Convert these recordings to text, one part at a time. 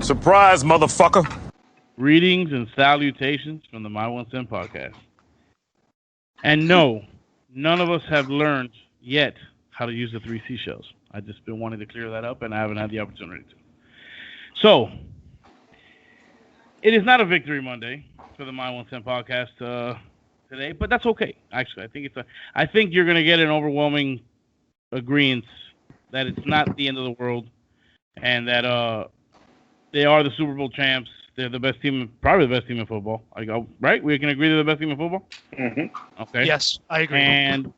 Surprise, motherfucker. Greetings and salutations from the My 1 Cent podcast. And no, none of us have learned yet how to use the 3 seashells. I've just been wanting to clear that up, and I haven't had the opportunity to. So, it is not a Victory Monday for the My 1 Cent podcast today, but that's okay. Actually, I think you're going to get an overwhelming agreement that it's not the end of the world, and that they are the Super Bowl champs. They're the best team, probably the best team in football. Right? We can agree they're the best team in football? Mm-hmm. Okay. Yes, I agree. And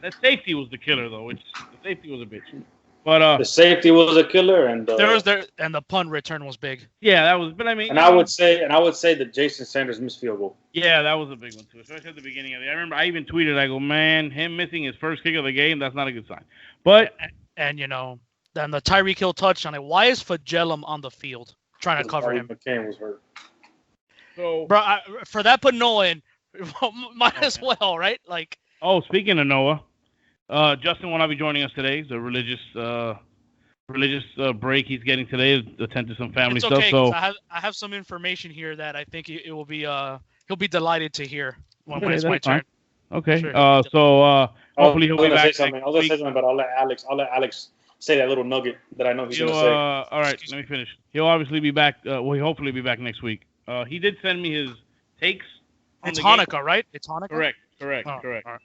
that safety was the killer, though. The safety was a bitch. But the safety was a killer, and the punt return was big. Yeah, that was. But I mean, and I would say that Jason Sanders missed field goal. Yeah, that was a big one too, especially at the beginning of it. I remember I even tweeted, I go, man, him missing his first kick of the game, that's not a good sign. But and then the Tyreek Hill touchdown. Why is Fagellum on the field trying to cover him? McCain was hurt. So, bro, for that, put Noah in. Might as well, right? Like. Oh, speaking of Noah. Justin will not be joining us today. It's a religious break he's getting today to attend to some family it's stuff. Okay, so I have some information here that I think it will be he'll be delighted to hear when it's my turn. Okay. Sure. Hopefully he'll be back. I was gonna say something, but I'll let Alex say that little nugget that I know he's gonna say. All right, let me finish. He'll obviously be back. He'll hopefully be back next week. He did send me his takes. It's Hanukkah, right? It's Hanukkah. Correct. Oh, Correct. All right.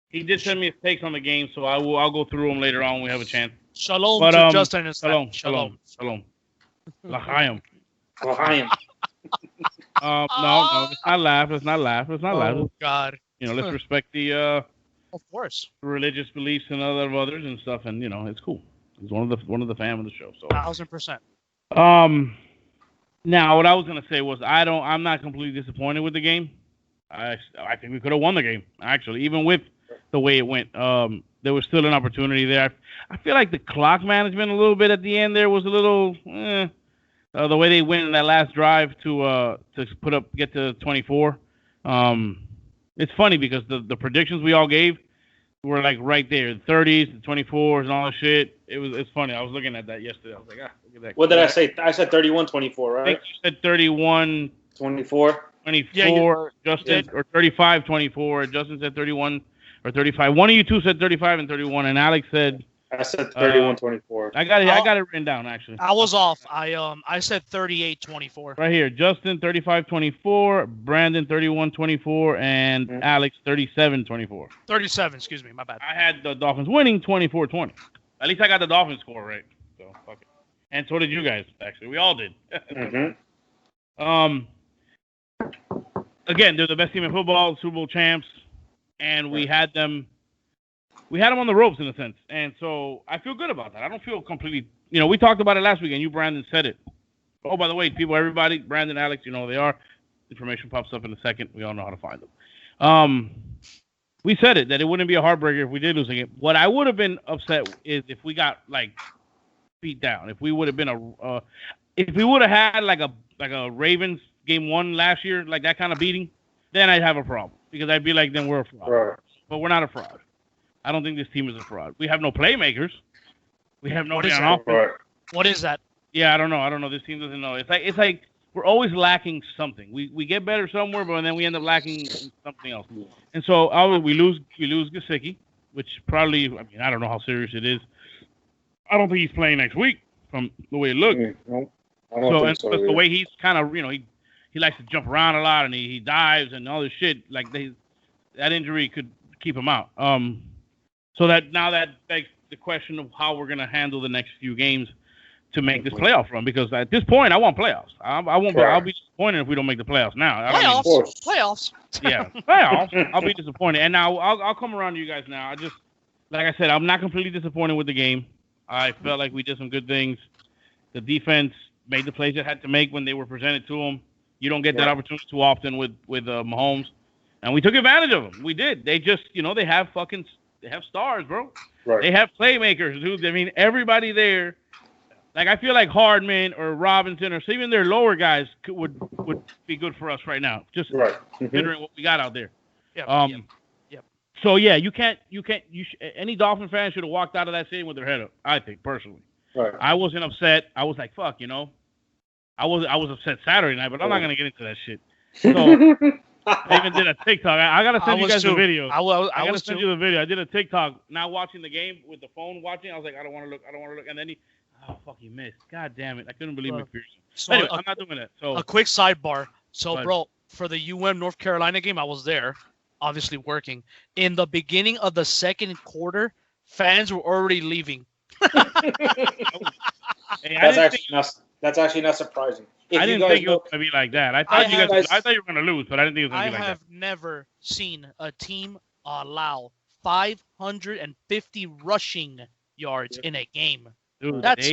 He did send me his takes on the game, so I'll go through them later on when we have a chance. Shalom to Justin and Shalom. L'chaim. No, let's not laugh. Oh God. Let's respect the of course religious beliefs and others and stuff, and it's cool. He's one of the fam of the show. So 1000%. Now what I was gonna say was I'm not completely disappointed with the game. I think we could have won the game, actually, even with the way it went. There was still an opportunity there. I feel like the clock management a little bit at the end there was a little the way they went in that last drive to get to 24. It's funny because the predictions we all gave were like right there, the 30s, the 24s, and all that shit. It's funny. I was looking at that yesterday. I was like, look at that. What did I say? I said 31-24, right? I think you said 31-24. 24. Justin, or 35-24. Justin said 31 or 35. One of you two said 35 and 31, and Alex said. I said 31-24. I got it written down, actually. I was off. I said 38-24. Right here, Justin 35-24, Brandon 31-24, and Alex 37-24. 37, excuse me, my bad. I had the Dolphins winning 24-20. At least I got the Dolphins score right. So fuck it. And so did you guys, actually. We all did. Again, they're the best team in football, Super Bowl champs, and we had them on the ropes in a sense. And so I feel good about that. I don't feel completely, we talked about it last week and you, Brandon, said it. Oh, by the way, everybody, Brandon, Alex, they are. Information pops up in a second. We all know how to find them. We said it, that it wouldn't be a heartbreaker if we did lose a game. What I would have been upset is if we got beat down. If we would have been if we would have had like a Ravens game 1 last year, like that kind of beating, then I'd have a problem because I'd be like, then we're a fraud. Right. But we're not a fraud. I don't think this team is a fraud. We have no playmakers. We have no offense. Right. What is that? Yeah, I don't know. This team doesn't know. It's like we're always lacking something. We get better somewhere, but then we end up lacking something else. And so we lose Gesicki, which probably, I don't know how serious it is. I don't think he's playing next week from the way it looked. No, I don't think so. The way he's kind of, he likes to jump around a lot and he dives and all this shit. Like that injury could keep him out. So that begs the question of how we're gonna handle the next few games to make this playoff run. Because at this point, I want playoffs. I won't. I'll be disappointed if we don't make the playoffs now. Playoffs. Yeah, playoffs. I'll be disappointed. And now I'll come around to you guys now. Like I said, I'm not completely disappointed with the game. I felt like we did some good things. The defense made the plays it had to make when they were presented to them. You don't get that opportunity too often with Mahomes, and we took advantage of them. We did. They just, they have stars, bro. Right. They have playmakers, dude. I mean, everybody there. Like, I feel like Hardman or Robinson or even their lower guys would be good for us right now. Just considering what we got out there. Yep. So yeah, any Dolphin fan should have walked out of that stadium with their head up. I think personally. Right. I wasn't upset. I was like, fuck, I was upset Saturday night, but I'm not gonna get into that shit. So I even did a TikTok. I gotta send you guys the video. I gotta was send too. you the video. I did a TikTok. Now watching the game with the phone watching, I was like, I don't want to look. And then fuck, he missed. God damn it! I couldn't believe McPherson. So Anyway, I'm not doing that. So a quick sidebar. So, But- bro, for the North Carolina game, I was there, obviously working. In the beginning of the second quarter, fans were already leaving. hey, That's actually not surprising. I didn't think it was gonna be like that. I thought I thought you were gonna lose, but I didn't think it was gonna I be like that. have never seen a team allow 550 rushing yards in a game. Dude, That's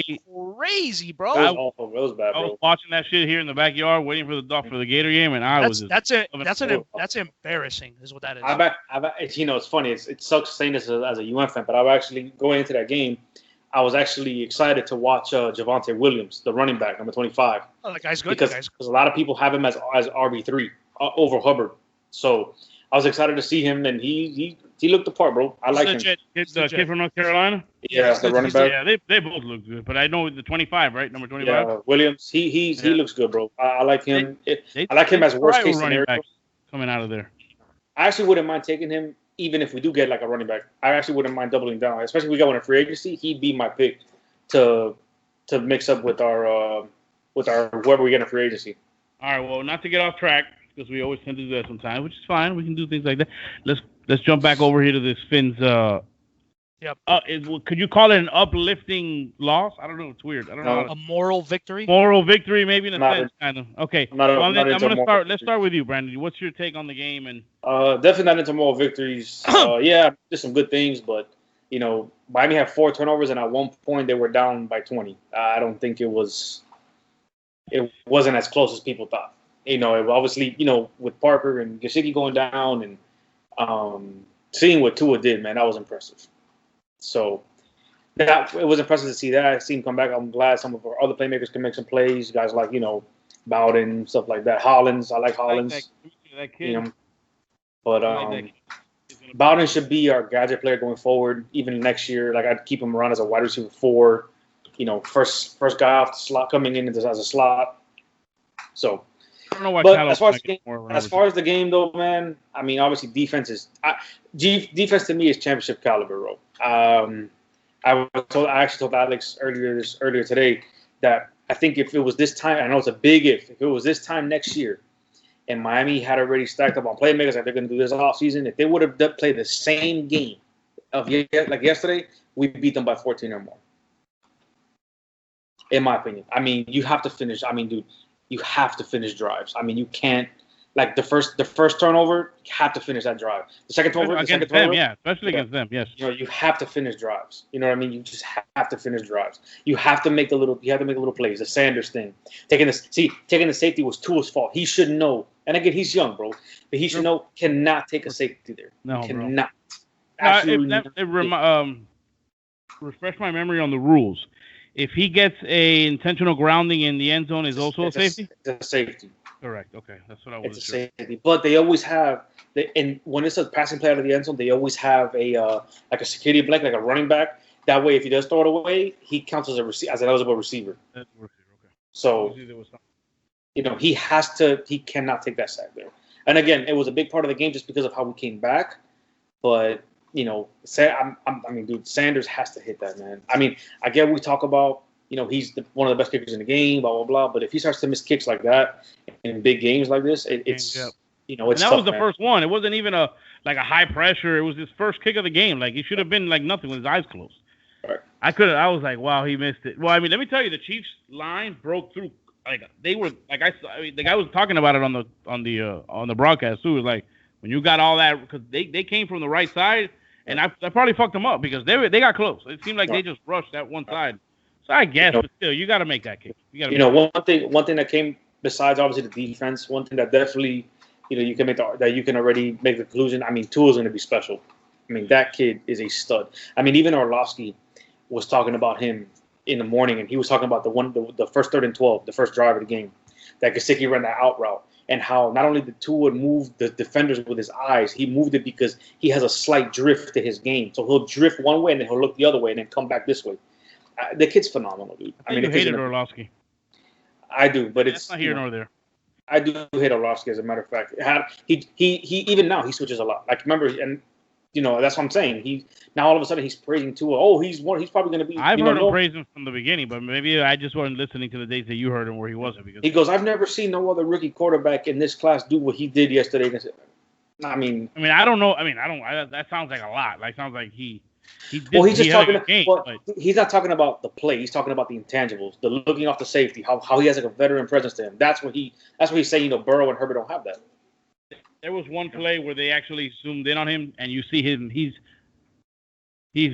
crazy, bro. It was awful. It was bad, I was bro. watching that shit here in the backyard, waiting for the Gator game, and I was just That's embarrassing, is what that is. It's funny. It sucks saying this as a UM fan, but I've actually going into that game. I was actually excited to watch Javonte Williams, the running back, number 25. Oh, that guy's good. Because a lot of people have him as RB3 over Hubbard. So I was excited to see him, and he looked the part, bro. I like him. The kid from North Carolina? Yeah, the running back. Yeah, they both look good, but I know the 25, right? Number 25? Yeah, Williams. He looks good, bro. I like him. I like him as worst case scenario. Coming out of there. I actually wouldn't mind taking him, even if we do get like a running back. I actually wouldn't mind doubling down, especially if we got one in free agency. He'd be my pick to mix up with our whoever we get in free agency. All right, well, not to get off track, because we always tend to do that sometimes, which is fine. We can do things like that. Let's jump back over here to this Finn's. Yep. Could you call it an uplifting loss? I don't know. It's weird. I don't know. A moral victory. Moral victory, maybe in a sense, kind of. Okay. I'm gonna start. Let's start with you, Brandon. What's your take on the game? And definitely not into moral victories. Yeah, there's some good things, but Miami had 4 turnovers, and at one point they were down by 20. I don't think it wasn't as close as people thought. Obviously, with Parker and Gesicki going down, and seeing what Tua did, man, that was impressive. So it was impressive to see that. I see him come back. I'm glad some of our other playmakers can make some plays. Guys like Bowden, stuff like that. Hollins, I like Hollins. That kid. But Bowden should be our gadget player going forward, even next year. Like I'd keep him around as a wide receiver 4. First guy off the slot coming in as a slot. So. I don't know why. But as far as the game, though, man, I mean, obviously defense defense to me is championship caliber, bro. I actually told Alex earlier today that I think if it was this time, I know it's a big if it was this time next year, and Miami had already stacked up on playmakers like they're going to do this offseason, if they would have played the same game like yesterday, we beat them by 14 or more. In my opinion, I mean, you have to finish. I mean, dude. You have to finish drives. I mean, you can't the first turnover. You have to finish that drive. The second turnover against them, yeah, especially against them, yes. You have to finish drives. You know what I mean? You just have to finish drives. You have to make the little plays. The Sanders thing, taking the safety was Tua's fault. He should know. And again, he's young, bro, but he should know. Cannot take a safety there. No, cannot. Refresh my memory on the rules. If he gets a intentional grounding in the end zone, is also a safety? It's a safety. Correct. Okay, that's what I was. It's a safety, but they always have. And when it's a passing play out of the end zone, they always have a security blanket, like a running back. That way, if he does throw it away, he counts as an eligible receiver. That's okay. So he cannot take that sack there. And again, it was a big part of the game just because of how we came back. But dude, Sanders has to hit that, man. I mean, I get we talk about, he's one of the best kickers in the game, blah, blah, blah. But if he starts to miss kicks like that in big games like this, it's and it's that tough, was the man. first one. It wasn't even a high pressure. It was his first kick of the game. Like, it should have been like nothing with his eyes closed. Right. I was like, wow, he missed it. Well, I mean, let me tell you, the Chiefs line broke through. Like, they were like, the guy was talking about it on the broadcast too. It was like, when you got all that, because they came from the right side. And I probably fucked them up because they got close. It seemed like they just rushed that one side. So I guess, but still, you got to make that kick. One thing that came besides obviously the defense. One thing that definitely, you can you can already make the conclusion. I mean, Tua's going to be special. I mean, that kid is a stud. I mean, even Orlovsky was talking about him in the morning, and he was talking about the first 3rd and 12, the first drive of the game, that Gesicki ran that out route. And how not only did Tua move the defenders with his eyes, he moved it because he has a slight drift to his game. So he'll drift one way and then he'll look the other way and then come back this way. The kid's phenomenal, dude. I mean, you hated Orlovsky. I do, but That's not here nor there. I do hate Orlovsky, as a matter of fact. He even now he switches a lot. Like remember, and that's what I'm saying. He now all of a sudden he's praising Tua. Oh, he's probably going to be. I've heard him praise him from the beginning, but maybe I just wasn't listening to the days that you heard him where he wasn't. Because he goes, I've never seen no other rookie quarterback in this class do what he did yesterday. I mean, I don't know. That sounds like a lot. Like sounds like he did. Well, he's just talking. Game, but he's not talking about the play. He's talking about the intangibles, the looking off the safety, how he has like a veteran presence to him. That's what he's saying. Burrow and Herbert don't have that. There was one play where they actually zoomed in on him, and you see him. He's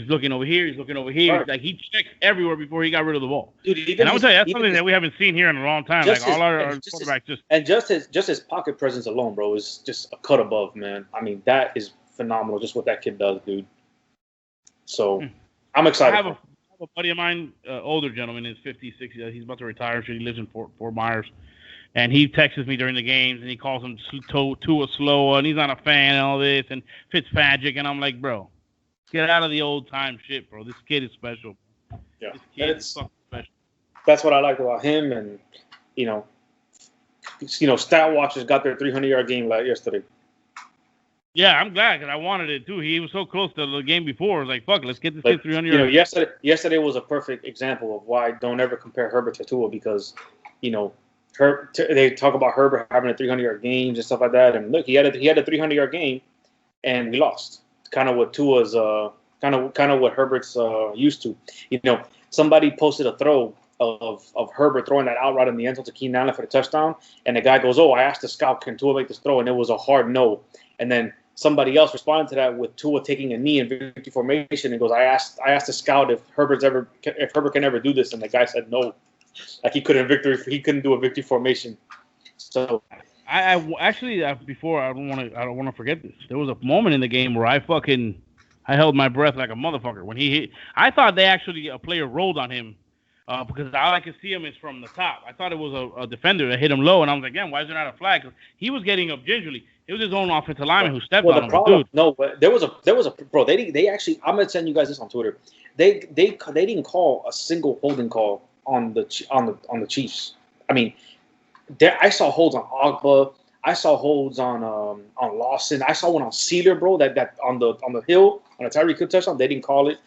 looking over here. He's looking over here. Right. Like he checked everywhere before he got rid of the ball. Dude, and I would say that's something that we haven't seen here in a long time. Like all our quarterbacks just his pocket presence alone, bro, is just a cut above, man. I mean, that is phenomenal. Just what that kid does, dude. So I'm excited. I have a buddy of mine, older gentleman, in his 50s, 60s. He's about to retire. So he lives in Fort Myers. And he texts me during the games, and he calls him Tua slower, and he's not a fan and all this, and Fitzpatrick. And I'm like, bro, get out of the old-time shit, bro. This kid is special. Yeah. This kid is fucking special. That's what I like about him. And, Stat Watchers got their 300-yard game yesterday. Yeah, I'm glad because I wanted it too. He was so close to the game before. I was like, fuck, let's get this kid 300 yards. Yesterday was a perfect example of why don't ever compare Herbert to Tua because, they talk about Herbert having a 300-yard games and stuff like that. And look, he had a 300-yard game, and we lost. Kind of what Tua's kind of what Herbert's used to. Somebody posted a throw of Herbert throwing that out right in the end zone to Keenan Allen for the touchdown, and the guy goes, "Oh, I asked the scout, can Tua make this throw?" And it was a hard no. And then somebody else responded to that with Tua taking a knee in victory formation and goes, I asked the scout if Herbert can ever do this, and the guy said no, like he couldn't do a victory formation. So I actually before I don't want to forget this. There was a moment in the game where I held my breath like a motherfucker when he hit. I thought a player rolled on him. Because all I could see him is from the top. I thought it was a defender that hit him low, and I was like, "Damn, why is there not a flag?" 'Cause he was getting up gingerly. It was his own offensive lineman who stepped on him. Dude. No, but there was a bro. They actually. I'm gonna send you guys this on Twitter. They didn't call a single holding call on the Chiefs. I mean, I saw holds on Ogba. I saw holds on Lawson. I saw one on Sealer, bro. That on the hill on a Tyreek Hill touchdown. They didn't call it.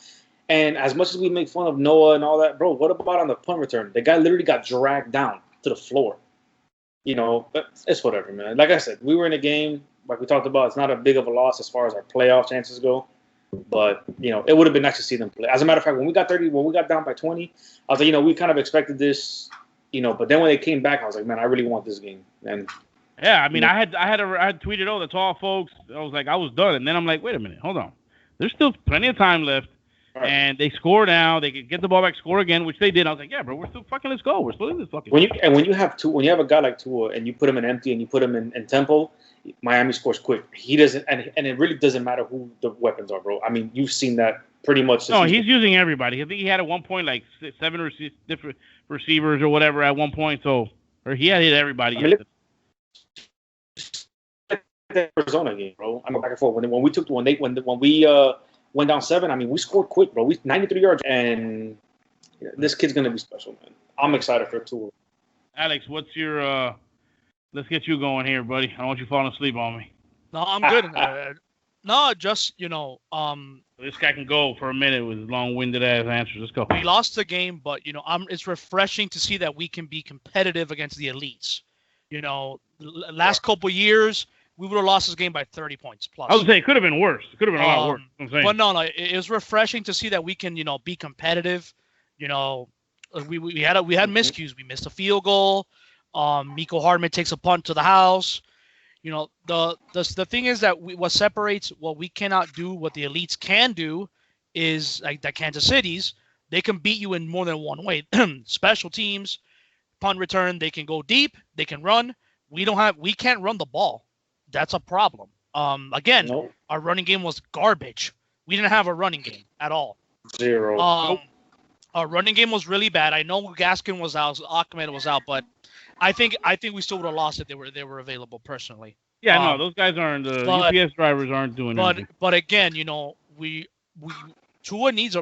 And as much as we make fun of Noah and all that, bro, what about on the punt return? The guy literally got dragged down to the floor. But it's whatever, man. Like I said, we were in a game, like we talked about. It's not a big of a loss as far as our playoff chances go. But, it would have been nice to see them play. As a matter of fact, when we got down by 20, I was like, we kind of expected this, but then when they came back, I was like, man, I really want this game. And yeah, I mean, I had tweeted, oh, that's all, folks. I was like, I was done. And then I'm like, wait a minute, hold on. There's still plenty of time left. Right. And they score now. They could get the ball back, score again, which they did. I was like, yeah, bro, we're still fucking. Let's go. We're still in this fucking. When you have a guy like Tua and you put him in empty and you put him in tempo, Miami scores quick. He doesn't, and it really doesn't matter who the weapons are, bro. I mean, you've seen that pretty much. No, he's using everybody. I think he had at one point like 7 different receivers or whatever at one point. Or he had hit everybody. The Arizona game, bro. I'm back and forth. When we went down 7. I mean, we scored quick, bro. We 93 yards, and this kid's gonna be special, man. I'm excited for Tua. Alex, what's your? Let's get you going here, buddy. I don't want you falling asleep on me. No, I'm good. No, just this guy can go for a minute with long-winded ass answers. Let's go. We lost the game, but it's refreshing to see that we can be competitive against the elites. Last couple years. We would have lost this game by 30 points plus. I would say it could have been worse. It could have been a lot worse. But no, it was refreshing to see that we can, be competitive. We had miscues. We missed a field goal. Miko Hardman takes a punt to the house. The thing is that what separates what we cannot do, what the elites can do, is like the Kansas City's. They can beat you in more than one way. Special teams, punt return. They can go deep. They can run. We can't run the ball. That's a problem. Again, nope. Our running game was garbage. We didn't have a running game at all. 0. Nope. Our running game was really bad. I know Gaskin was out, Ahmed was out, but I think we still would have lost if they were available personally. Yeah, no, those guys aren't. UPS drivers aren't doing anything. But again, we Tua needs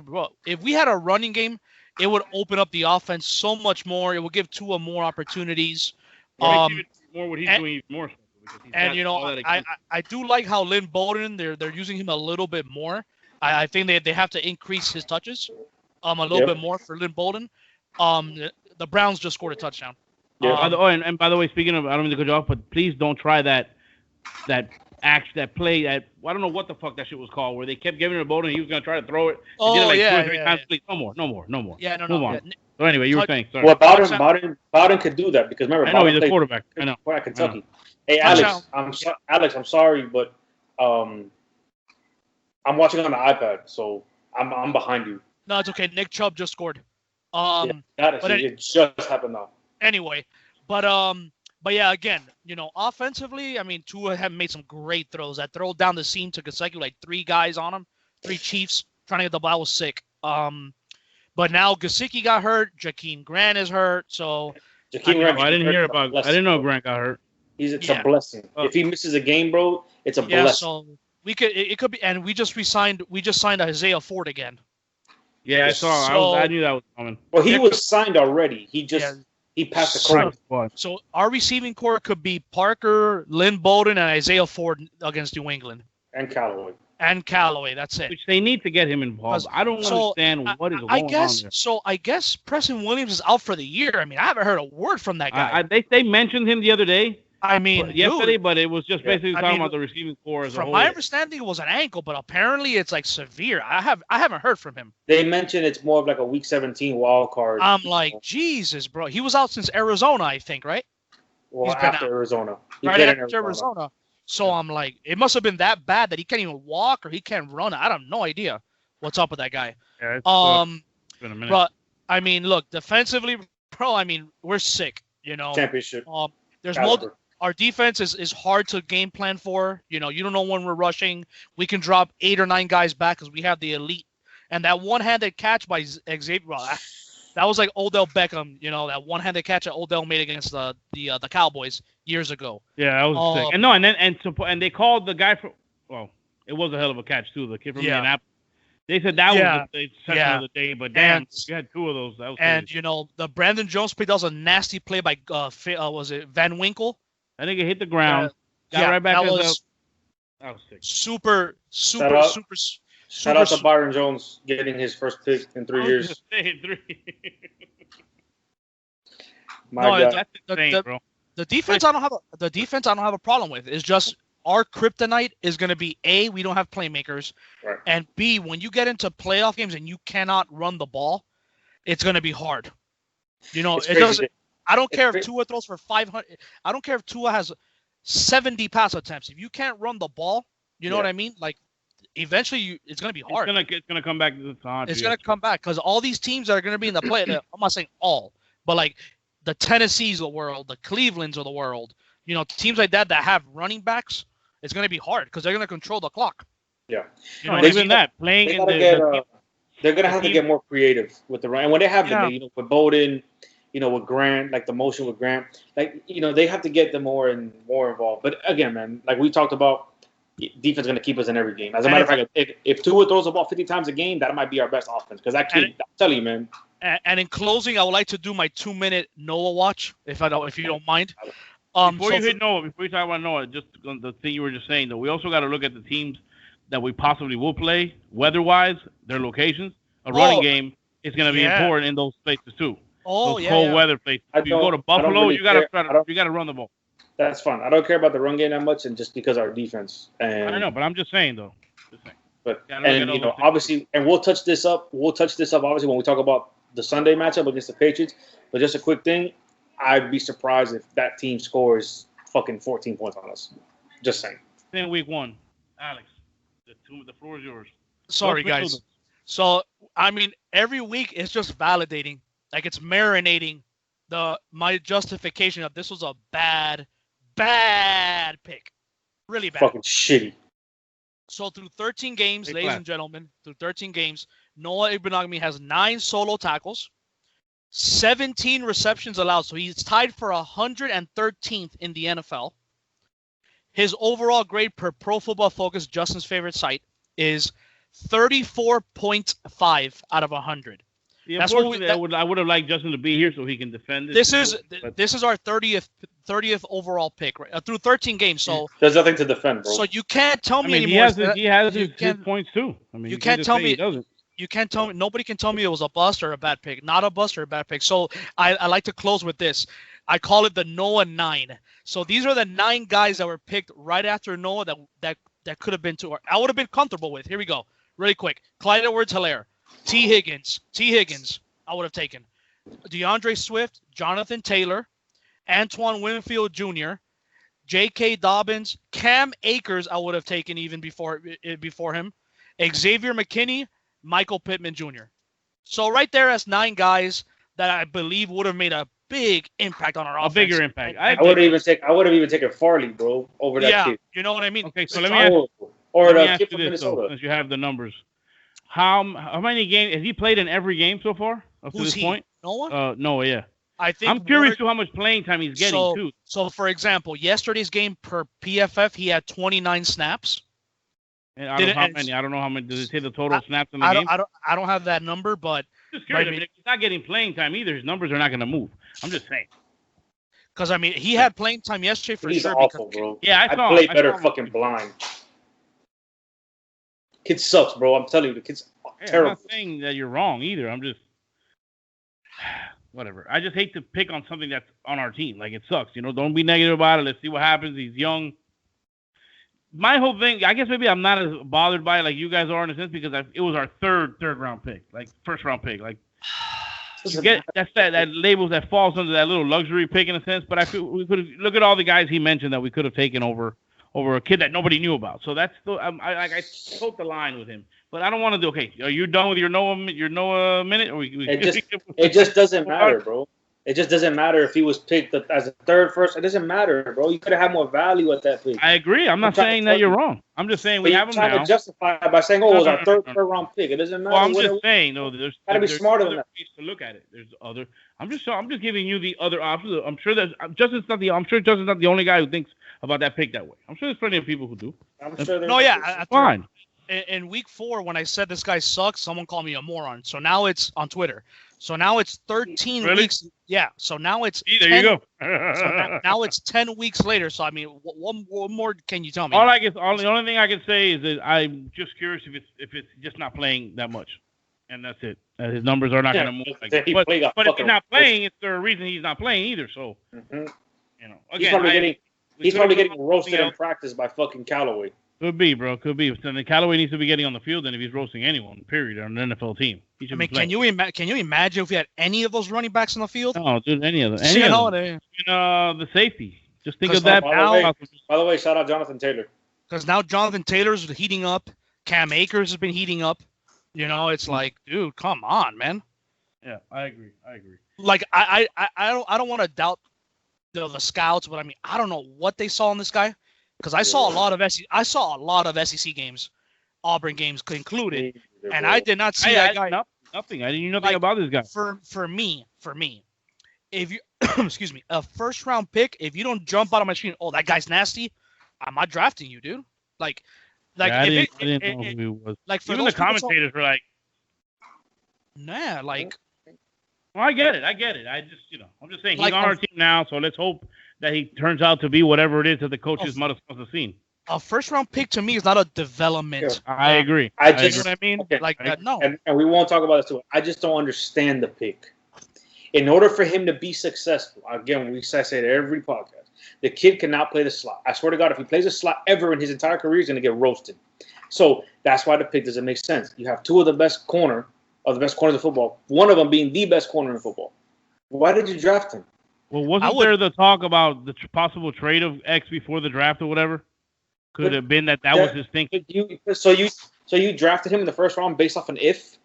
if we had a running game, it would open up the offense so much more. It would give Tua more opportunities. It makes even more what he's and- doing even more special because he's And got you know, all that I do like how Lynn Bowden they're using him a little bit more. I think they have to increase his touches a little bit more for Lynn Bowden. The Browns just scored a touchdown. Yeah. And by the way, speaking of, I don't mean to cut you off, but please don't try that play. I don't know what the fuck that shit was called, where they kept giving it a Bowden and he was gonna try to throw it. Oh, did it like yeah, 2 or 3 yeah, times. yeah. Please, no more. Yeah, no, Move on. yeah. So anyway, you were saying, sorry. Well, Bowden could do that because remember, I know Bowden he's a played quarterback. I know. at Kentucky. Hey, Touchdown. Alex, I'm sorry, but I'm watching on the iPad, so I'm behind you. No, it's okay. Nick Chubb just scored. It just happened now. Anyway, but yeah, again, you know, offensively, I mean, Tua have made some great throws. That throw down the seam to Gesicki, like 3 guys on him, 3 Chiefs trying to get the ball was sick. But now Gesicki got hurt. Jakeem Grant is hurt. So I didn't know Grant got hurt. It's a blessing. If he misses a game, bro, it's a blessing. So it could be, and we just signed Isaiah Ford again. Yeah, I saw. I knew that was coming. Well, he was signed already. He passed the curve. So our receiving core could be Parker, Lynn Bowden, and Isaiah Ford against New England. And Callaway. That's it. Which they need to get him involved. I don't understand what is going on there. So I guess Preston Williams is out for the year. I mean, I haven't heard a word from that guy. They mentioned him the other day. I mean, yesterday, but it was just basically talking about the receiving core as a whole. From my understanding, it was an ankle, but apparently it's like severe. I haven't heard from him. They mentioned it's more of like a Week 17 wild card. I'm like, Jesus, bro. He was out since Arizona, I think, right? Well, after Arizona. Right after Arizona. So I'm like, it must have been that bad that he can't even walk or he can't run. I have no idea what's up with that guy. Yeah, it's been a minute. But I mean, look, defensively, bro. I mean, we're sick. You know, championship. There's our defense is hard to game plan for. You know, you don't know when we're rushing. We can drop 8 or 9 guys back because we have the elite. And that one-handed catch by Xavier, that was like Odell Beckham. You know, that one-handed catch that Odell made against the Cowboys years ago. Yeah, that was sick. And they called the guy from. Well, it was a hell of a catch too. The kid from Indianapolis. They said that was the exception of the day, but damn, you had 2 of those. That was crazy. You know, the Brandon Jones play, that was a nasty play by was it Van Winkle? I think it hit the ground. Got right back. That was sick. Super. Shout out to Byron Jones getting his first pick in 3 years. That's insane, bro. The defense I don't have a problem with. It's just our kryptonite is going to be A, we don't have playmakers, right. And B, when you get into playoff games and you cannot run the ball, it's going to be hard. You know, it doesn't. I don't care if Tua throws for 500. I don't care if Tua has 70 pass attempts. If you can't run the ball, you know what I mean? Like, eventually, it's going to be hard. It's going to come back to the time. It's going to come back because all these teams that are going to be in the play, I'm not saying all, but like the Tennessees of the world, the Clevelands of the world, you know, teams like that have running backs, it's going to be hard because they're going to control the clock. Yeah. You know, even that, playing in they're going to have to get more creative with the run. And when they have them, you know, with Bowden, you know, with Grant, like the motion with Grant, like, you know, they have to get them more involved. But again, man, like we talked about, defense is going to keep us in every game. As a matter of fact, if Tua throws the ball 50 times a game, that might be our best offense. Because I'm telling you, man. And in closing, I would like to do my 2-minute Noah watch, if you don't mind. Before you talk about Noah, just the thing you were just saying, though, we also got to look at the teams that we possibly will play, weather-wise, their locations. A running game is going to be important in those places too. Those cold weather places. If you go to Buffalo, you got to run the ball. That's fine. I don't care about the run game that much, and just because our defense. And I know, but I'm just saying though. But and you know, obviously, and we'll touch this up. Obviously when we talk about the Sunday matchup against the Patriots. But just a quick thing, I'd be surprised if that team scores fucking 14 points on us. Just saying. In week 1, Alex, the floor is yours. Sorry, guys. So I mean, every week it's just validating, like it's marinating my justification of this was a bad pick, really bad, fucking shitty. So through 13 games, ladies and gentlemen, Noah Igbinoghene has 9 solo tackles, 17 receptions allowed. So he's tied for 113th in the NFL. His overall grade per Pro Football Focus, Justin's favorite site, is 34.5 out of 100, That's what Unfortunately, I would have liked Justin to be here so he can defend it. This is our 30th overall pick, right? Through 13 games. So there's nothing to defend, bro. So you can't tell me he anymore. He has his points too. I mean, you can't tell me he doesn't. You can't tell me. Nobody can tell me it was a bust or a bad pick. Not a bust or a bad pick. So I like to close with this. I call it the Noah 9. So these are the 9 guys that were picked right after Noah that could have been two. I would have been comfortable with. Here we go. Really quick. Clyde Edwards-Helaire. T. Higgins. I would have taken. DeAndre Swift. Jonathan Taylor. Antoine Winfield Jr. J.K. Dobbins. Cam Akers I would have taken even before him. Xavier McKinney. Michael Pittman Jr. So right there, as 9 guys that I believe would have made a big impact on our offense. A bigger impact. I would have even taken Farley, bro, over that kid. You know what I mean? Okay, so let me ask you this, Minnesota. since you have the numbers. How many games has he played in every game so far up to this point? Noah? Noah, yeah. I'm curious to how much playing time he's getting too. So for example, yesterday's game per PFF, he had 29 snaps. And I don't know how many. Does it say the total snaps in the game? I don't have that number, but just curious. I mean, if he's not getting playing time either, his numbers are not going to move. I'm just saying. Because I mean, he had playing time yesterday for he's sure. He's awful, bro. Yeah, I played better fucking blind. Kid sucks, bro. I'm telling you, the kid's terrible. I'm not saying that you're wrong either. I'm just whatever. I just hate to pick on something that's on our team. Like, it sucks. Don't be negative about it. Let's see what happens. He's young. My whole thing, I guess maybe I'm not as bothered by it like you guys are in a sense because it was our third round pick, like first round pick. Like, that labels that falls under that little luxury pick in a sense. But I feel we could look at all the guys he mentioned that we could have taken over a kid that nobody knew about. So that's still I tote the line with him. But I don't want to do. Okay, are you done with your Noah minute? Or it just doesn't matter, bro. It just doesn't matter if he was picked as a third first. It doesn't matter, bro. You could have had more value at that pick. I agree. I'm not saying that you're wrong. I'm just saying we have him now. You're trying to justify it by saying, "Oh, it was our third round pick." It doesn't matter. Well, I'm just saying, there's gotta be smarter than that. To look at it. There's other. I'm just giving you the other options. I'm sure Justin's not the only guy who thinks about that pick that way. I'm sure there's plenty of people who do. I'm sure. Fine. In week 4, when I said this guy sucks, someone called me a moron. So now it's on Twitter. So now it's 13 weeks. Yeah. So now it's. There you go. So now it's 10 weeks later. So I mean, what more can you tell me? The only thing I can say is that I'm just curious if it's just not playing that much, and that's it. His numbers are not going to move. But if he's not playing, it's the reason he's not playing either. So again, he's probably getting roasted in practice by fucking Callaway. Could be, bro. Could be. So then Callaway needs to be getting on the field, and if he's roasting anyone, period, on an NFL team, he should be playing. Can you imagine if we had any of those running backs on the field? No, dude, any of them. The safety. Just think of that. By the way, shout out Jonathan Taylor. Because now Jonathan Taylor's heating up. Cam Akers has been heating up. It's like, dude, come on, man. Yeah, I agree. Like, I don't want to doubt the scouts, but I mean, I don't know what they saw in this guy. Because I saw a lot of SEC games, Auburn games included, and I did not see that guy. Nothing. I didn't know nothing about this guy. For me, if you excuse me, a first round pick, if you don't jump out of my screen, oh, that guy's nasty, I'm not drafting you, dude. I didn't know who he was. Like, for even the commentators were like, nah, like. Well, I get it. I just, I'm just saying he's on our team now, so let's hope that he turns out to be whatever it is that the coaches might have seen. A first-round pick to me is not a development. Yeah. I agree. You know what I mean? Okay. No. And we won't talk about this too. I just don't understand the pick. In order for him to be successful, again, I say it every podcast, the kid cannot play the slot. I swear to God, if he plays a slot ever in his entire career, he's going to get roasted. So that's why the pick doesn't make sense. You have two of the best corners of football, one of them being the best corner in football. Why did you draft him? Well, wasn't there the talk about the possible trade of X before the draft or whatever? Could have been that was his thinking. So you drafted him in the first round based off an if?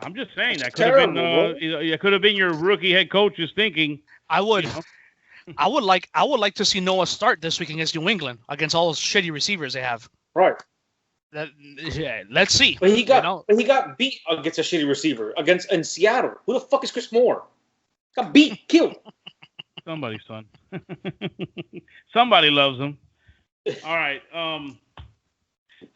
I'm just saying that could have been. It could have been your rookie head coach's thinking. I would like to see Noah start this week against New England against all those shitty receivers they have. Right. Let's see. But he got beat against a shitty receiver in Seattle. Who the fuck is Chris Moore? Got beat, killed. Somebody's son. Somebody loves him. All right.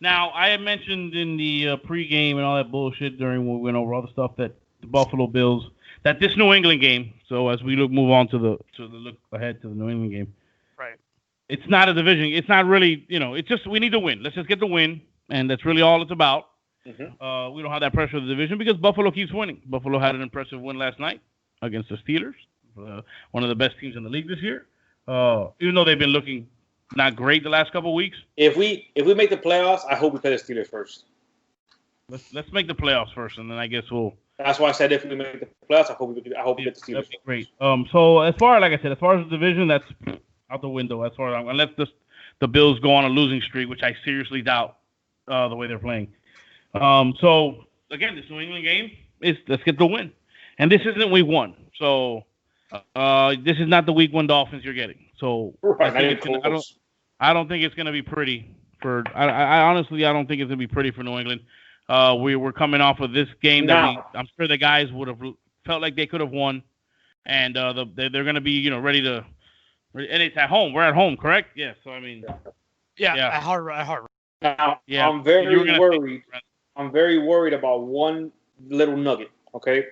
Now, I had mentioned in the pregame and all that bullshit during when we went over all the stuff that the Buffalo Bills that this New England game. So as we move on to the look ahead to the New England game, Right. it's not a division. It's not really, it's just we need to win. Let's just get the win, and that's really all it's about. Mm-hmm. We don't have that pressure of the division because Buffalo keeps winning. Buffalo had an impressive win last night against the Steelers, one of the best teams in the league this year. Even though they've been looking not great the last couple of weeks. If we make the playoffs, I hope we play the Steelers first. Let's make the playoffs first, and then I guess we'll. That's why I said if we make the playoffs, I hope we get the Steelers. That'd be great. So as far as the division, that's out the window. As far as unless the Bills go on a losing streak, which I seriously doubt the way they're playing. So again, this New England game is let's get the win, and this isn't week 1. So this is not the week 1 Dolphins you're getting. So right, I don't think it's gonna be pretty for. I honestly don't think it's gonna be pretty for New England. We're coming off of this game that I'm sure the guys would have felt like they could have won, and they're going to be ready to. And it's at home. We're at home, correct? Yeah. So I mean, yeah. At Hard. Now, yeah. I'm very worried. I'm very worried about one little nugget. Okay,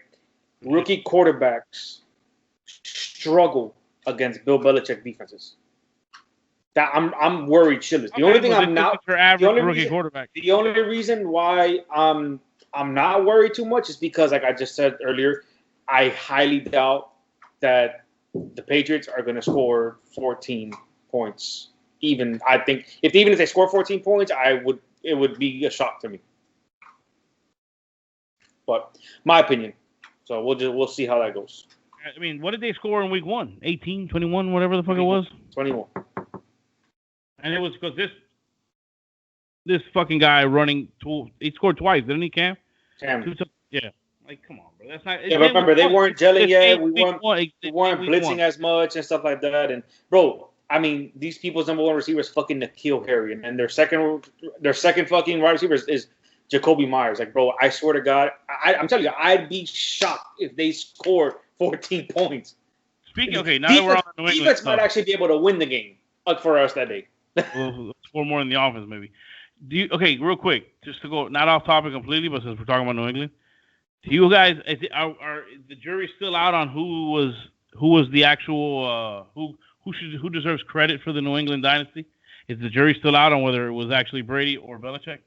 rookie quarterbacks struggle against Bill Belichick defenses. That I'm worried shitless. The only thing I'm not quarterback. The only reason why I'm not worried too much is because, like I just said earlier, I highly doubt that the Patriots are going to score 14 points. I think if they score 14 points, it would be a shock to me. But my opinion. So we'll see how that goes. I mean, what did they score in week 1? 18, 21, whatever the fuck it was. 21. And it was because this fucking guy running, he scored twice, didn't he, Cam? Yeah. Like, come on, bro. That's not. Yeah, but remember, they weren't gelling yet. We weren't blitzing as much and stuff like that. And, bro, I mean, these people's number 1 receiver is fucking N'Keal Harry. And their second fucking wide receiver is Jacoby Myers. Like, bro, I swear to God, I'm telling you, I'd be shocked if they scored 14 points. Okay, now that we're on the New England defense might actually be able to win the game for us that day. We'll score more in the offense, maybe. Real quick, just to go not off topic completely, but since we're talking about New England, do you guys are the jury still out on who was the actual who deserves credit for the New England dynasty? Is the jury still out on whether it was actually Brady or Belichick?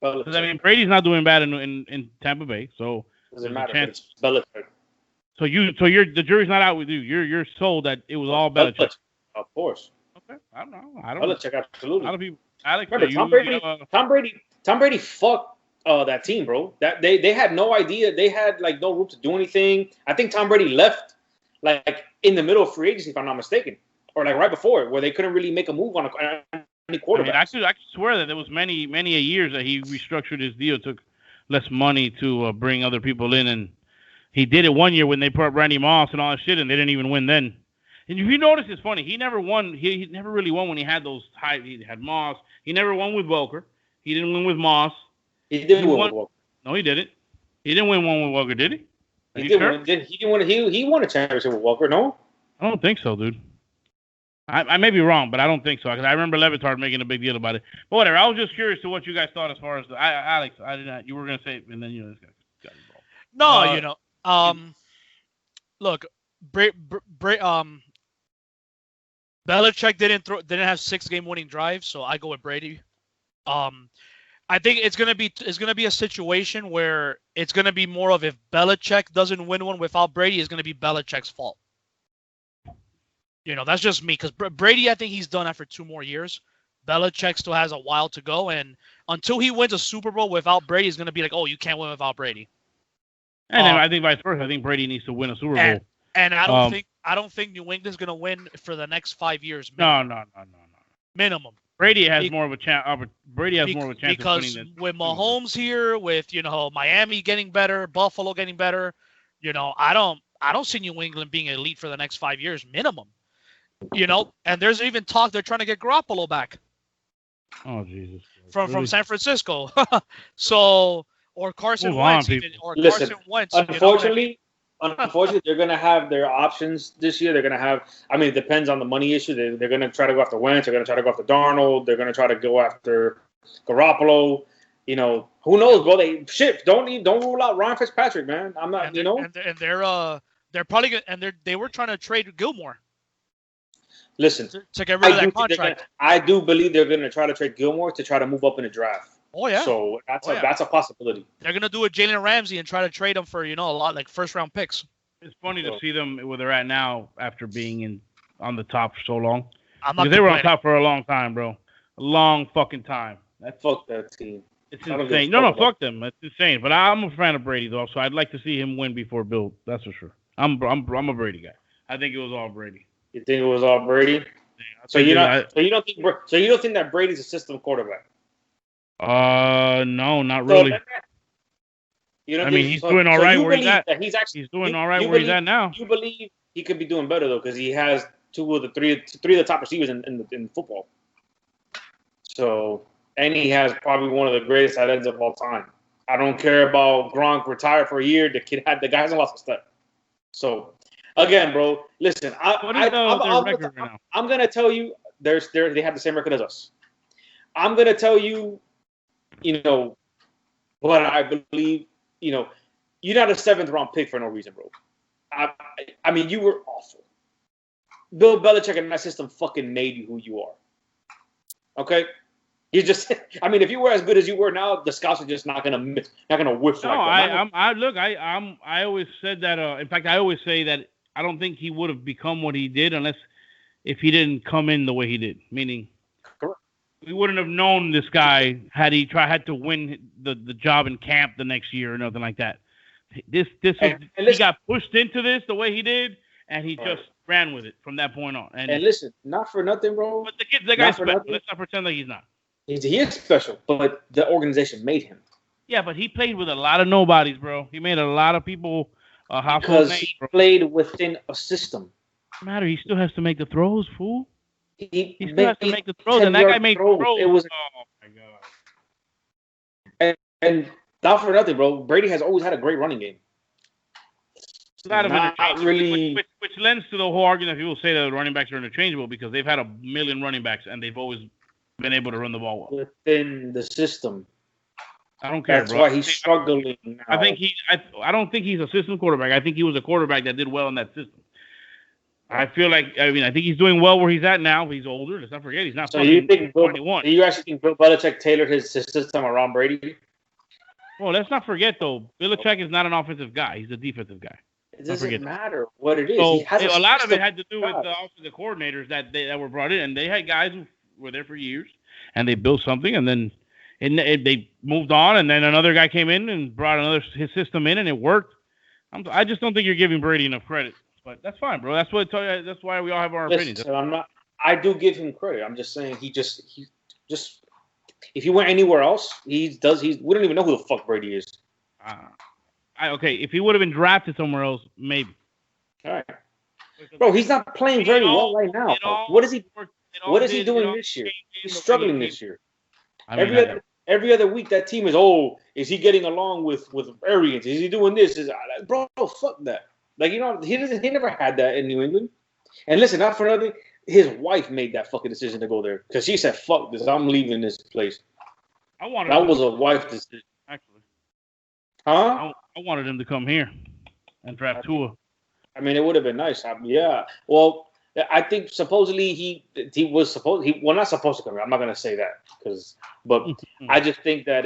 Because I mean, Brady's not doing bad in Tampa Bay, so doesn't matter. It's Belichick. So the jury's not out with you. You're sold that it was all Belichick. Of course. Okay, I don't know. Belichick, absolutely. A lot of people. Alex, remember, Tom Brady fucked that team, bro. That they had no idea. They had no room to do anything. I think Tom Brady left in the middle of free agency, if I'm not mistaken, or right before, where they couldn't really make a move on any quarterback. I could swear that there was many a years that he restructured his deal, took less money to bring other people in, and he did it one year when they put up Randy Moss and all that shit, and they didn't even win then. And if you notice, it's funny. He never won. He never really won when he had those high. He had Moss. He never won with Welker. He didn't win with Moss. He did win with Welker. No, he didn't. He didn't win one with Welker, did he? He did win. He didn't win. He won a championship with Welker. No, I don't think so, dude. I may be wrong, but I don't think so. Because I remember Levitard making a big deal about it. But whatever. I was just curious to what you guys thought as far as Alex. I did not. You were gonna say it, and then this guy got involved. No, look, Belichick didn't have 6-game winning drives, so I go with Brady. I think it's gonna be a situation where it's gonna be more of if Belichick doesn't win one without Brady, it's gonna be Belichick's fault. That's just me, because Brady, I think he's done after 2 more years. Belichick still has a while to go, and until he wins a Super Bowl without Brady, he's gonna be like, oh, you can't win without Brady. And then I think vice versa. I think Brady needs to win a Super Bowl. And I don't think New England's gonna win for the next 5 years. Minimum. No. Minimum. Brady has more of a chance. Brady has more of a chance because with Mahomes here, with Miami getting better, Buffalo getting better, I don't see New England being elite for the next 5 years minimum. And there's even talk they're trying to get Garoppolo back. Oh Jesus! From San Francisco, so or Carson Wentz, Carson Wentz. Unfortunately, they're going to have their options this year. They're going to have. I mean, it depends on the money issue. They're going to try to go after Wentz. They're going to try to go after Darnold. They're going to try to go after Garoppolo. Who knows, bro? Don't rule out Ryan Fitzpatrick, man. I'm not, they're probably gonna, and they were trying to trade Gilmore. Listen, to get rid of that contract. I do believe they're gonna try to trade Gilmore to try to move up in the draft. Oh yeah. So that's a possibility. They're gonna do a Jalen Ramsey and try to trade him for a lot like first round picks. It's funny to see them where they're at now after being on the top for so long. Because they were on top for a long time, bro. A long fucking time. Fuck that team. It's insane. No, fuck them. It's insane. But I'm a fan of Brady though, so I'd like to see him win before Bill. That's for sure. I'm a Brady guy. I think it was all Brady. You think it was all Brady? Yeah, so you don't think that Brady's a system quarterback? No, not really. He's doing all right where he's at. He's doing all right where he's at now. You believe he could be doing better though, because he has three of the top receivers in football. So, and he has probably one of the greatest tight ends of all time. I don't care about Gronk retired for a year. The guy hasn't lost a step. So, again, bro, listen. I'm gonna tell you, they have the same record as us. I'm gonna tell you, what I believe. You're not a 7th round pick for no reason, bro. I mean, you were awful. Bill Belichick and that system fucking made you who you are. Okay. You just, if you were as good as you were now, the scouts are just not gonna whiff. No, I always said that. In fact, I always say that I don't think he would have become what he did if he didn't come in the way he did. Meaning, correct. We wouldn't have known this guy had he had to win the job in camp the next year or nothing like that. He got pushed into this the way he did, and he just ran with it from that point on. And listen, not for nothing, bro. But the guy's special. Let's not pretend like he's not. He is special, but the organization made him. Yeah, but he played with a lot of nobodies, bro. He made a lot of people household because names, he played within a system. No matter, he still has to make the throws, fool. He still has to make the throws, and that guy made throws. Oh my god! And not for nothing, bro. Brady has always had a great running game. Not really. Which lends to the whole argument. People say that running backs are interchangeable because they've had a million running backs and they've always been able to run the ball well within the system. I don't care. That's why he's struggling now. I don't think he's a system quarterback. I think he was a quarterback that did well in that system. I feel like I think he's doing well where he's at now. He's older. Let's not forget he's not. So you think 21? Do you actually think Bill Belichick tailored his system around Brady? Well, let's not forget though. Belichick is not an offensive guy. He's a defensive guy. It doesn't matter what it is. So a lot of it had to do with the offensive coordinators that were brought in, and they had guys who were there for years, and they built something, and then they moved on, and then another guy came in and brought his system in, and it worked. I just don't think you're giving Brady enough credit, but that's fine, bro. That's why we all have our opinions. So I do give him credit. I'm just saying he just if he went anywhere else, we don't even know who the fuck Brady is. Okay, if he would have been drafted somewhere else, maybe. All right, bro. He's not playing very well right now. What is he doing this year? He's struggling this year. Every other week, that team is he getting along with Arians? Is he doing this? Bro, fuck that. Like, he never had that in New England. And listen, not for nothing, his wife made that fucking decision to go there because she said, "Fuck this, I'm leaving this place." That was a wife decision. Actually, huh? I wanted him to come here and draft Tua. I mean, it would have been nice. Yeah. Well, I think supposedly he was not supposed to come here. I'm not gonna say that but I just think that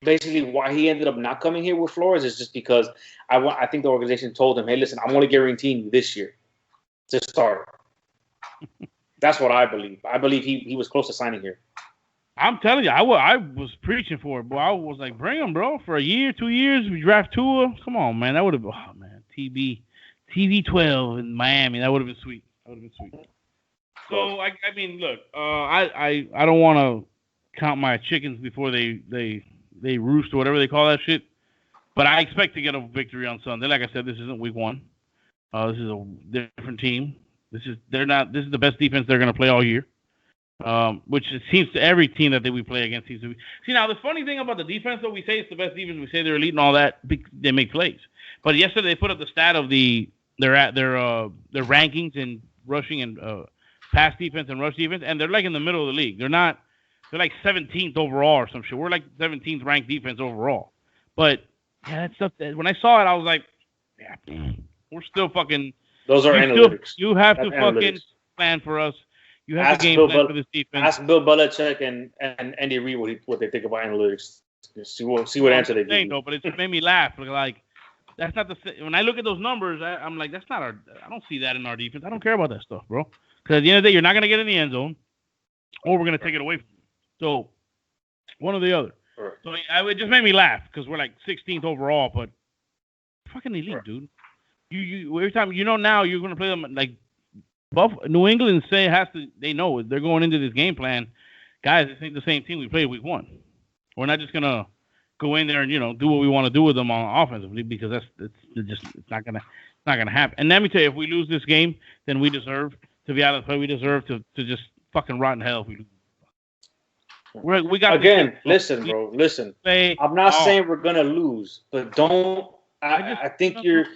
basically why he ended up not coming here with Flores is just because I think the organization told him, "Hey, listen, I'm only guaranteeing you this year to start." That's what I believe. I believe he was close to signing here. I'm telling you, I was preaching for it, bro. I was like, bring him, bro, for a year, 2 years. We draft Tua. Come on, man. That would have been, TB12 in Miami. That would have been sweet. So I mean, look, I don't want to count my chickens before they roost or whatever they call that shit. But I expect to get a victory on Sunday. Like I said, this isn't week 1. This is a different team. This is the best defense they're going to play all year. Which it seems to every team that we play against seems to be. See, now the funny thing about the defense, though, we say it's the best defense, we say they're elite and all that. They make plays. But yesterday they put up the stat of their rankings in rushing and pass defense and rush defense, and they're like in the middle of the league. They're They're like 17th overall or some shit. We're like 17th ranked defense overall. But yeah, that stuff. When I saw it, I was like, yeah, we're still fucking. Those are analytics. You have to That's fucking analytics. plan for us. You have to game plan for this defense. Ask Bill Belichick and Andy Reid what they think about analytics. See what answer they give you. No, but it made me laugh. Like that's not the. When I look at those numbers, I'm like, that's not our. I don't see that in our defense. I don't care about that stuff, bro. Because at the end of the day, you're not gonna get in the end zone, or we're gonna take it away from you. So one or the other. Right. So it just made me laugh because we're like 16th overall, but fucking elite, right. dude. You every time now you're gonna play them like New England they know they're going into this game plan. Guys, this ain't the same team we played week 1. We're not just gonna go in there and do what we want to do with them on offensively because it's not gonna happen. And let me tell you, if we lose this game, then we deserve to be out of the play. We deserve to just fucking rot in hell if we lose. We got again. Listen, bro. Listen. I'm not saying we're gonna lose, but don't. I think you're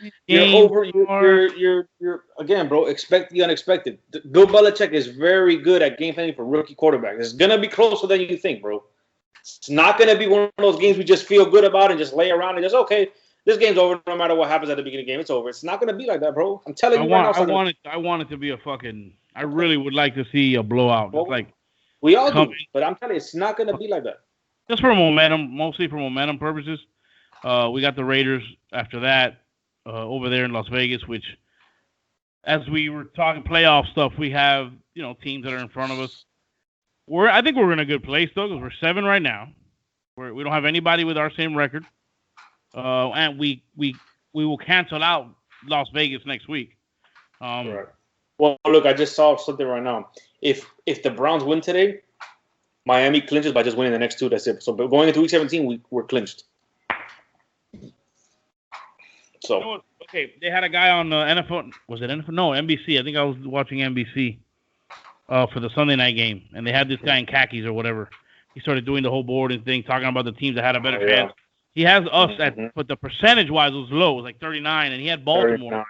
again, bro. Expect the unexpected. Bill Belichick is very good at game planning for rookie quarterbacks. It's gonna be closer than you think, bro. It's not gonna be one of those games we just feel good about and just lay around and just okay. This game's over no matter what happens at the beginning of the game. It's over. It's not gonna be like that, bro. I'm telling you right now. I want it to be a fucking. I really would like to see a blowout. Well, like we all do, but I'm telling you, it's not gonna be like that. Just for momentum, mostly for momentum purposes. We got the Raiders after that over there in Las Vegas, which, as we were talking playoff stuff, we have teams that are in front of us. I think we're in a good place though because we're 7 right now. We don't have anybody with our same record, and we will cancel out Las Vegas next week. Right. Well, look, I just saw something right now. If the Browns win today, Miami clinches by just winning the next 2. That's it. So, but going into week 17, we're clinched. So okay, they had a guy on NFL. Was it NFL? No, NBC. I think I was watching NBC for the Sunday night game, and they had this guy in khakis or whatever. He started doing the whole board and thing, talking about the teams that had a better chance. He has us but the percentage-wise was low. It was like 39, and he had Baltimore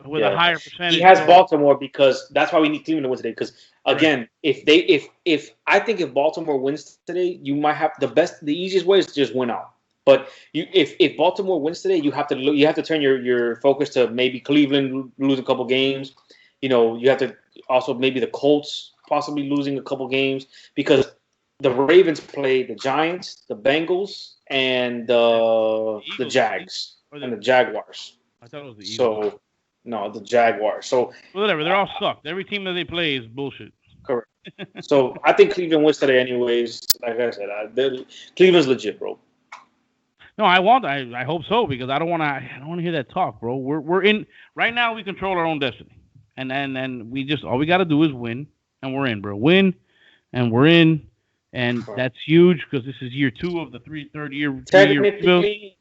with a higher percentage. He has Baltimore because that's why we need Cleveland to win today. Because again, if I think if Baltimore wins today, you might have the easiest way is to just win out. But if Baltimore wins today, you have to turn your focus to maybe Cleveland lose a couple games. You have to also maybe the Colts possibly losing a couple games because the Ravens play the Giants, the Bengals, and the Jags and the Jaguars. I thought it was the Eagles. So no, the Jaguars. So whatever, they're all sucked. Every team that they play is bullshit. Correct. So I think Cleveland wins today, anyways. Like I said, Cleveland's legit, bro. No, I hope so because I don't want to hear that talk, bro. We're in right now. We control our own destiny, and we just all we got to do is win, and we're in, bro. Win, and we're in, and that's huge because this is year 2 of the third year. Technically,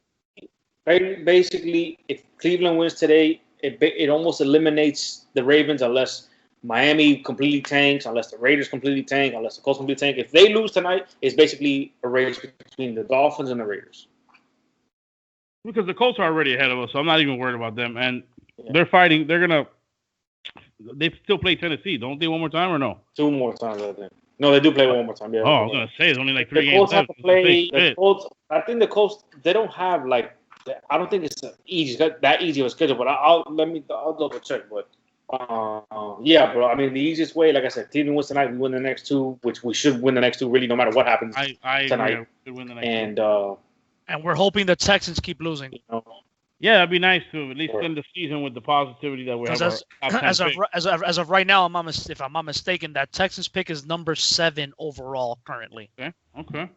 basically, if Cleveland wins today, it almost eliminates the Ravens unless Miami completely tanks, unless the Raiders completely tank, unless the Colts completely tank. If they lose tonight, it's basically a race between the Dolphins and the Raiders. Because the Colts are already ahead of us, so I'm not even worried about them. And they're fighting. They still play Tennessee, don't they? One more time or no? 2 more times, I think. No, they do play one more time. Yeah. Oh, I was gonna say it's only like 3 games. The Colts have to play. The Colts. I think the Colts. They don't have like. I don't think it's that easy of a schedule. But I'll double check. But yeah, bro. I mean, the easiest way, like I said, Cleveland wins tonight. We win the next 2, which we should win the next 2. Really, no matter what happens tonight. Should win the next 2. And we're hoping the Texans keep losing. Yeah, that'd be nice to at least end the season with the positivity that we have. As of right now, if I'm not mistaken, that Texans pick is number 7 overall currently. Okay.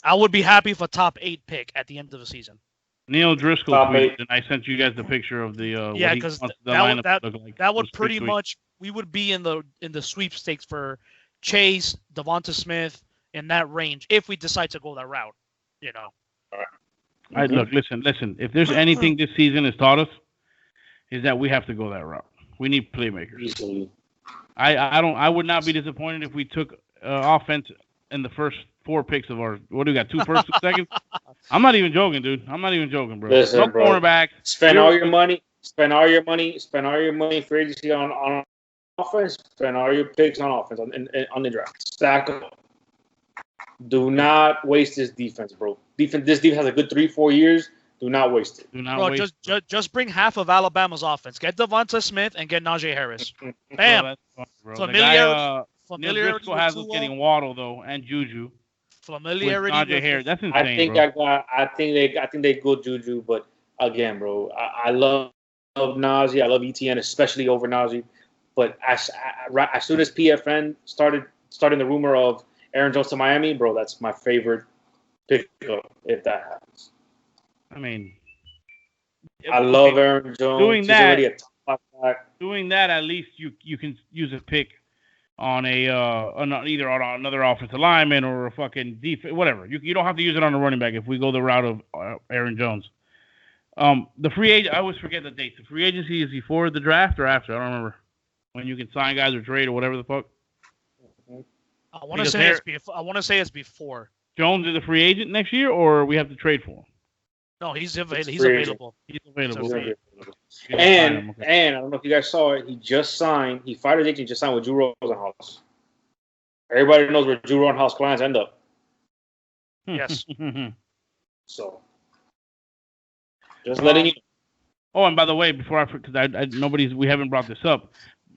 I would be happy for top 8 pick at the end of the season. Neil Driscoll tweeted, and I sent you guys the picture of the because that would pretty much we would be in the sweepstakes for Chase, Devonta Smith in that range if we decide to go that route. Look, listen. If there's anything this season has taught us, is that we have to go that route. We need playmakers. Easily. I would not be disappointed if we took offense in the first 4 picks of our. What do we got? 2 first, 2 seconds. I'm not even joking, dude. I'm not even joking, bro. Listen, no bro. cornerback. Spend all your money. Spend all your money for agency on offense. Spend all your picks on offense on the draft. Stack them. Do not waste this defense, bro. This defense has a good 3-4 years. Do not waste it. Do not Bro, waste. just bring half of Alabama's offense. Get Devonta Smith and get Najee Harris. Bro, Bam. that's fun, bro. Familiarity, The guy, Neil familiarity Driscoll with has us Tua. getting Waddle though and Juju with Familiarity Najee with Harris. That's insane, I think bro. I think they go Juju, but again, bro, I love Najee. I love ETN, especially over Najee. But as soon as PFN started the rumor of Aaron Jones to Miami, bro, that's my favorite pickup if that happens. I mean, I love Aaron Jones. Doing He's that- already a top back. doing that, at least you can use a pick on either on another offensive lineman or a fucking defense, whatever. You don't have to use it on a running back if we go the route of Aaron Jones. The free agent, I always forget the dates. The free agency is before the draft or after? I don't remember. When you can sign guys or trade or whatever the fuck. I want to say it's before. Jones is a free agent next year, or we have to trade for him? No, he's available. He's available. And I don't know if you guys saw it. He just signed. He fired his agent. Just signed with Drew Rosenhaus. Everybody knows where Drew Rosenhaus clients end up. Yes. So just letting you. Oh, and by the way, before because we haven't brought this up.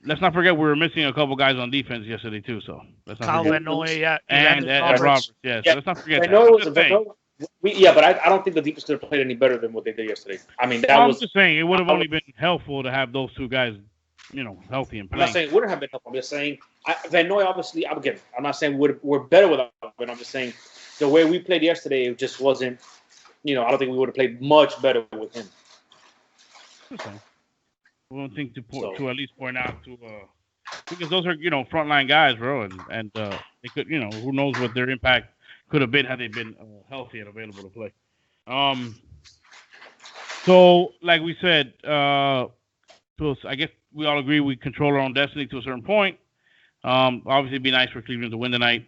Let's not forget we were missing a couple guys on defense yesterday too. So let's not Kyle forget. Van Noy, yeah, And Roberts. Yeah, so let's not forget that. But I don't think the defense could have played any better than what they did yesterday. I mean, I'm just saying it would have only been helpful to have those two guys, healthy and I'm playing. not saying it wouldn't have been helpful. I'm just saying Van Noy, obviously, I'm not saying we're better without him, but I'm just saying the way we played yesterday, it just wasn't. I don't think we would have played much better with him. Okay. One thing to at least point out because those are frontline guys, bro, and they could who knows what their impact could have been had they been healthy and available to play. So like we said, so I guess we all agree we control our own destiny to a certain point. Obviously, it'd be nice for Cleveland to win tonight.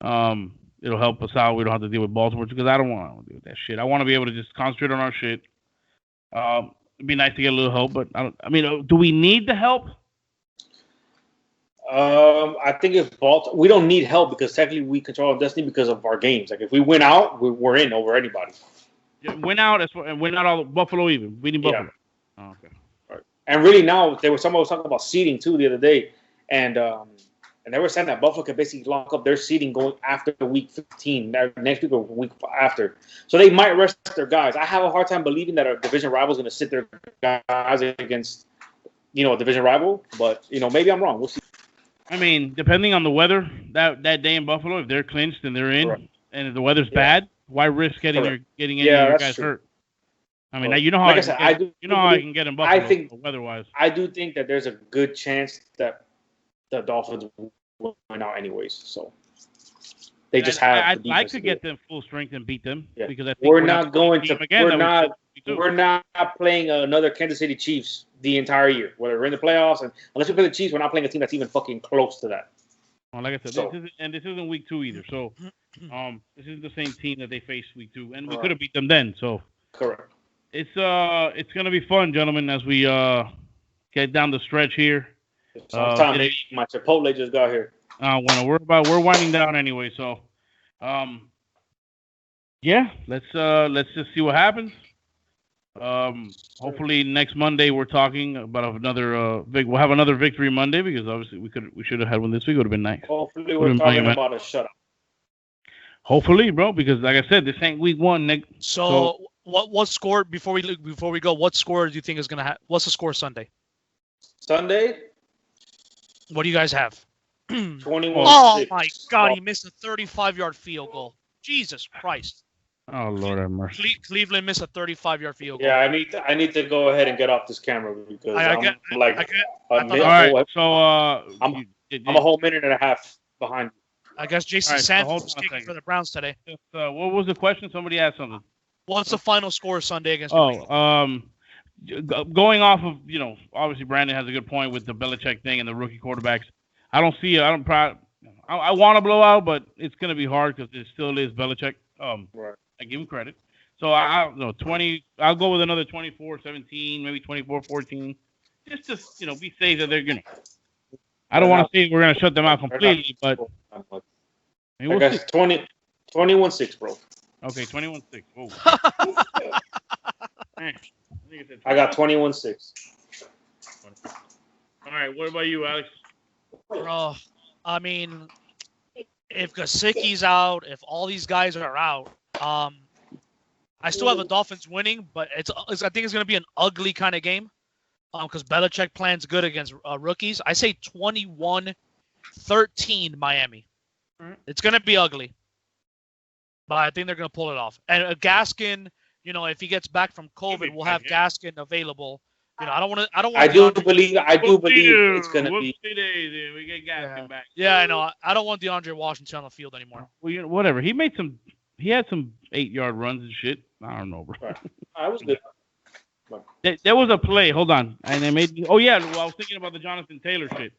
It'll help us out. We don't have to deal with Baltimore because I don't want to deal with that shit. I want to be able to just concentrate on our shit. It'd be nice to get a little help, but do we need the help? I think if Baltimore, we don't need help because technically we control our destiny because of our games. Like if we win out, we're in over anybody. Yeah, win out all Buffalo even beating Buffalo. Yeah. Oh, okay. Right. And really now someone was talking about seeding too the other day, and they were saying that Buffalo could basically lock up their seeding going after week 15, next week or week after. So they might rest their guys. I have a hard time believing that a division rival is going to sit their guys against, a division rival. But, maybe I'm wrong. We'll see. I mean, depending on the weather that day in Buffalo, if they're clinched and they're in, and if the weather's bad, why risk getting any of your guys hurt? I mean, you know how I can get in Buffalo weather-wise. I do think that there's a good chance that the Dolphins will win out anyways. So they just have. I'd like to get them full strength and beat them because I think we're not going to. We're not playing another Kansas City Chiefs the entire year. Whether we're in the playoffs, and unless we play the Chiefs, we're not playing a team that's even fucking close to that. Well, like I said, this isn't week 2 either. So this is the same team that they faced week 2, and we could have beat them then. So correct. It's gonna be fun, gentlemen, as we get down the stretch here. Sometime maybe my Chipotle just got here. We're winding down anyway, so let's just see what happens. Hopefully next Monday we're talking about another we'll have another victory Monday because obviously we should have had one this week. It would have been nice. Hopefully we're talking about a shutout. Hopefully, bro, because like I said, this ain't week 1, Nick. So what score before we go? What score do you think is gonna have? What's the score Sunday? Sunday. What do you guys have? 21. Oh my God! He missed a 35-yard field goal. Jesus Christ! Oh Lord have mercy. Cleveland missed a 35-yard field goal. Yeah, I need to go ahead and get off this camera because I'm a whole minute and a half behind. I guess Jason Sanders was kicking for the Browns today. What was the question? Somebody asked something. What's the final score Sunday against? Going off of obviously Brandon has a good point with the Belichick thing and the rookie quarterbacks. I don't see it. I want to blow out, but it's going to be hard because it still is Belichick. Right. I give him credit. So I don't know, 20. I'll go with another 24-17, maybe 24-14. Just to be safe that they're gonna. I don't want to say we're gonna shut them out completely, but I guess 20. 21-6, bro. Okay, 21-6. Whoa. Man, I got 21-6. All right, what about you, Alex? Bro, I mean, if Gesicki's out, if all these guys are out, I still have the Dolphins winning, but I think it's going to be an ugly kind of game because Belichick plans good against rookies. I say 21-13 Miami. Right. It's going to be ugly, but I think they're going to pull it off. And Gaskin, if he gets back from COVID, we'll have Gaskin available. I don't want to. I do believe it's going to be. We get Gaskin back. Yeah, I know. I don't want DeAndre Washington on the field anymore. Well, whatever. He had some 8-yard runs and shit. I don't know, bro. Right. I was good. There was a play. Hold on, and they made. Oh yeah, well, I was thinking about the Jonathan Taylor shit.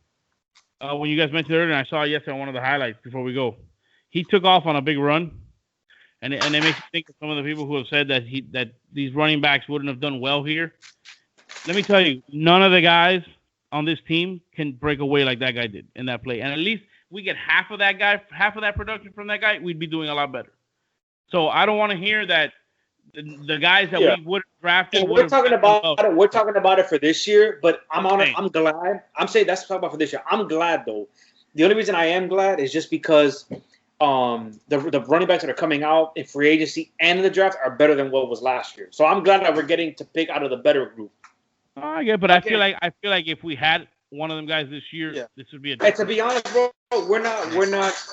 When you guys mentioned it earlier, and I saw it yesterday on one of the highlights before we go. He took off on a big run, and it makes me think of some of the people who have said that these running backs wouldn't have done well here. Let me tell you, none of the guys on this team can break away like that guy did in that play. And at least we get half of that production from that guy, we'd be doing a lot better. So I don't want to hear that the guys that we would have drafted. And we're talking about it. We're talking about it for this year, but I'm glad. I'm saying that's talking about for this year. I'm glad though. The only reason I am glad is just because the running backs that are coming out in free agency and in the draft are better than what was last year. So I'm glad that we're getting to pick out of the better group. But I feel like if we had one of them guys this year, this would be a. And to be honest, bro, we're not.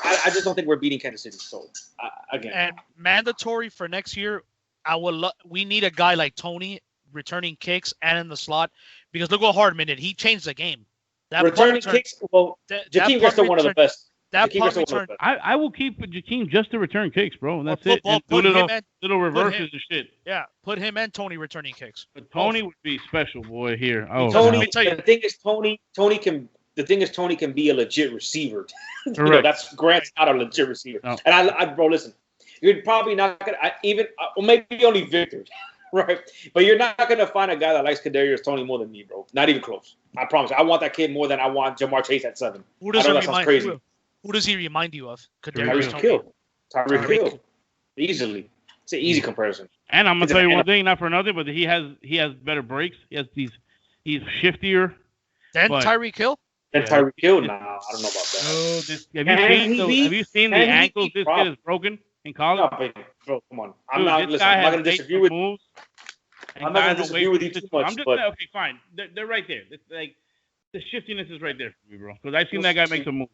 I just don't think we're beating Kansas City. So again, and mandatory for next year, we need a guy like Tony returning kicks and in the slot because look what Hardman did. He changed the game. Returning kicks. Well, Jakeem is still one of the best. I will keep Jakeem just to return kicks, bro. And that's it. And do little reverses and shit. Yeah, put him and Tony returning kicks. But Tony would be special, boy. Here, Tony. The thing is, Tony can be a legit receiver. That's Grant's not a legit receiver. No. And bro, listen, you're probably not gonna maybe only Victor, right? But you're not gonna find a guy that likes Kadarius Toney more than me, bro. Not even close. I promise. I want that kid more than I want Jamar Chase at 7. Who does he remind you of? Tyreek Hill. Tyreek Hill. Easily. It's an easy comparison. And I'm gonna tell you one thing, not for nothing, but he has better breaks. He's shiftier. Then Tyreek Hill? Tyreek Hill? Nah, I don't know about that. Have you seen the ankles this kid is broken in college? No, bro, come on. I'm not going to disagree with you. I'm not going to disagree with you too much. I'm just saying, okay, fine. They're right there. It's like the shiftiness is right there for me, bro. Because I've seen that guy make some moves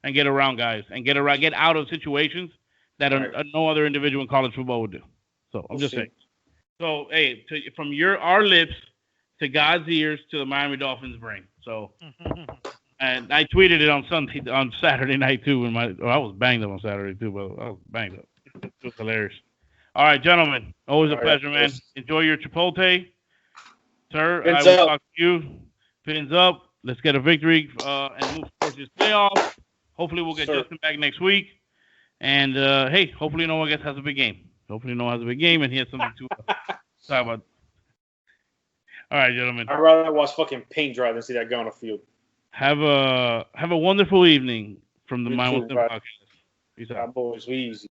and get around guys and get out of situations that no other individual in college football would do. So I'm just saying. So hey, from our lips to God's ears to the Miami Dolphins' brain. So, and I tweeted it on Saturday night too. I was banged up on Saturday too, but I was banged up. It was hilarious. All right, gentlemen, always a pleasure, man. Enjoy your Chipotle, sir. I will talk to you. Pins up. Let's get a victory and move towards this playoff. Hopefully, we'll get Justin back next week. And hey, hopefully, no one has a big game. Hopefully, no one has a big game, and he has something to talk about. All right, gentlemen. I'd rather watch fucking paint dry than see that guy on the field. Have a wonderful evening from the Mind Within podcast. Peace out. Boys, we easy.